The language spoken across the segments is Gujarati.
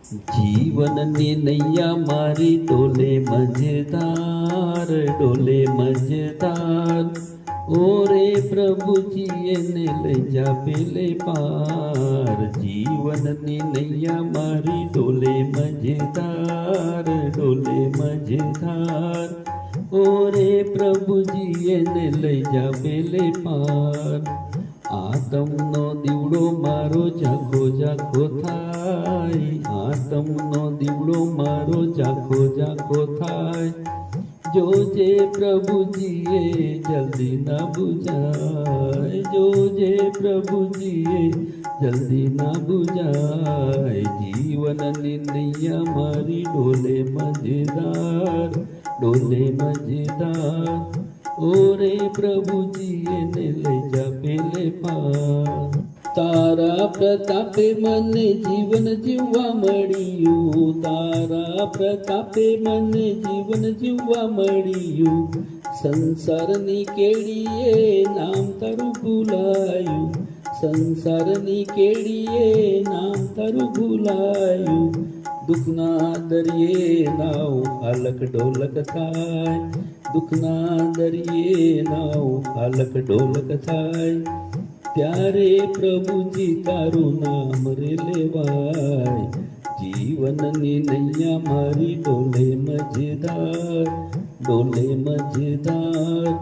જીવનની નૈયા મારી ડોલે મજેદાર, ડોલે મજેદાર. ઓરે પ્રભુજી એને લઈ જા પેલે પાર. જીવનની નૈયા મારી ડોલે મજેદાર, ડોલે મજેદાર. ઓરે પ્રભુજી એને લઈ જા પેલે પાર. આતમનો દીવડો મારો ઝાખો ઝાખો થાય, આતમનો દીવડો મારો ઝાખો ઝાખો થાય. જોજે પ્રભુજીએ જલ્દી ના બુઝાય, જોજે પ્રભુજીએ જલ્દી ના બુઝાય. જીવનની નૈયા મારી ડોલે મજેદાર, ડોલે મજેદાર. ઓરે પ્રભુજી એને લઈ જા પેલે પાર. તારા પ્રતાપે મને જીવન જીવવા મળ્યું, તારા પ્રતાપે મને જીવન જીવવા મળ્યું. સંસારની કેડીએ નામ તારું ભૂલાયું, સંસારની કેડીએ નામ તારું ભૂલાયું. દુઃખના દરિયે નાવ હાલક ડોલક થાય, દુઃખના દરિયે નાવ હાલક ડોલક થાય. ત્યારે પ્રભુજી તારું નામ રે લેવાય. જીવનની નૈયા મારી ડોલે મજેદાર, ડોલે મજેદાર.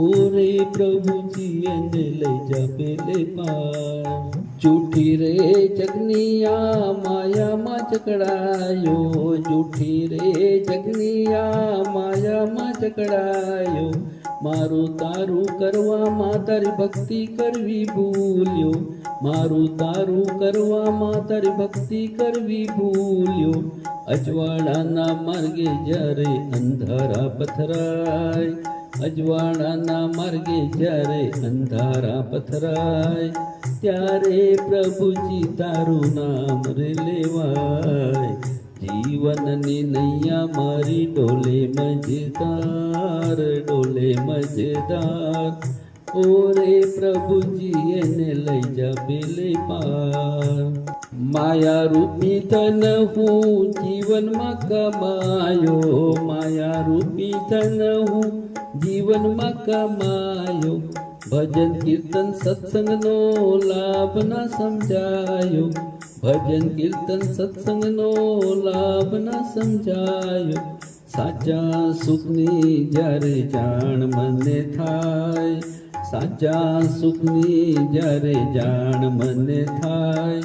ઓરે પ્રભુજી એને લઈ જા પેલે પાર. જૂઠી રે જગનિયા માયામાં જકડાયો, જૂઠી રે જગનિયા માયામાં જકડાયો. મારું તારું કરવામાં તારી ભક્તિ કરવી ભૂલ્યો, મારું તારું કરવામાં તારી ભક્તિ કરવી ભૂલ્યો. અજવાળાના માર્ગે જ્યારે અંધારા પથરાય, અજવાળાના માર્ગે જ્યારે અંધારા પથરાય. ત્યારે પ્રભુજી તારું નામ રે લેવાય. જીવનની નૈયા મારી ડોલે મજેદાર, ડોલે મજેદાર. ઓરે પ્રભુજી એને લઈ જા પેલે પાર. માયા રૂપી ધન હું જીવનમાં કમાયો, માયા રૂપી ધન હું જીવનમાં કમાયો. ભજન કીર્તન સત્સંગનો લાભ ના સમજાયો, ભજન કીર્તન સત્સંગનો લાભ ના સમજાયો. સાચા સુખની જ્યારે જાણ મને થાય, સાચા સુખની જ્યારે જાણ મને થાય.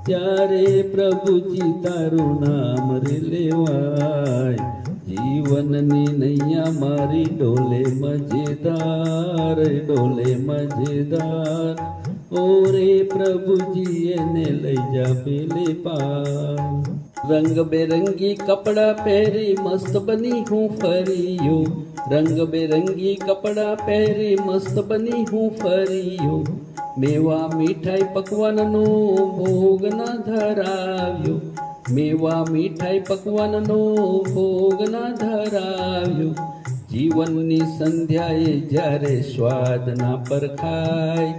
ત્યારે પ્રભુજી તારું નામ રે લેવાય. જીવનની નૈયા મારી ડોલે મજેદાર, ડોલે મજેદાર. ઓરે પ્રભુજી એને લઈ જા પેલે પાર. રંગ બેરંગી કપડાં પહેરી મસ્ત બની હું ફર્યો, રંગ બેરંગી કપડાં પહેરી મસ્ત બની હું ફર્યો. મેવા મીઠાઈ પકવાનનો ભોગ ના ધરાવ્યો, મેવા મીઠાઈ પકવાનનો ભોગ ના ધરાવ્યો. જીવનની સંધ્યાએ જ્યારે સ્વાદ ના પરખાય,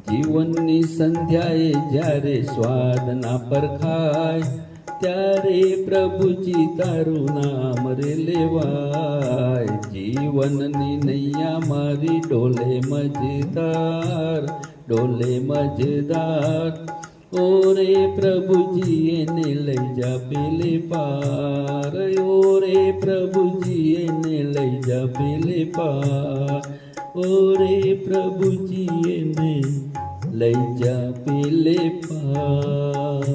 જીવનની સંધ્યાએ જ્યારે સ્વાદ ના પરખાય. ત્યારે પ્રભુજી તારું નામ રે લેવાય. જીવનની નૈયા મારી ડોલે મજેદાર, ડોલે મજેદાર. ઓરે પ્રભુજી એને લઈ જા પેલે પાર, ઓરે પ્રભુજી એને લઈ જા પેલે પાર. ઓરે પ્રભુજી એને લઈ જા પેલે પાર.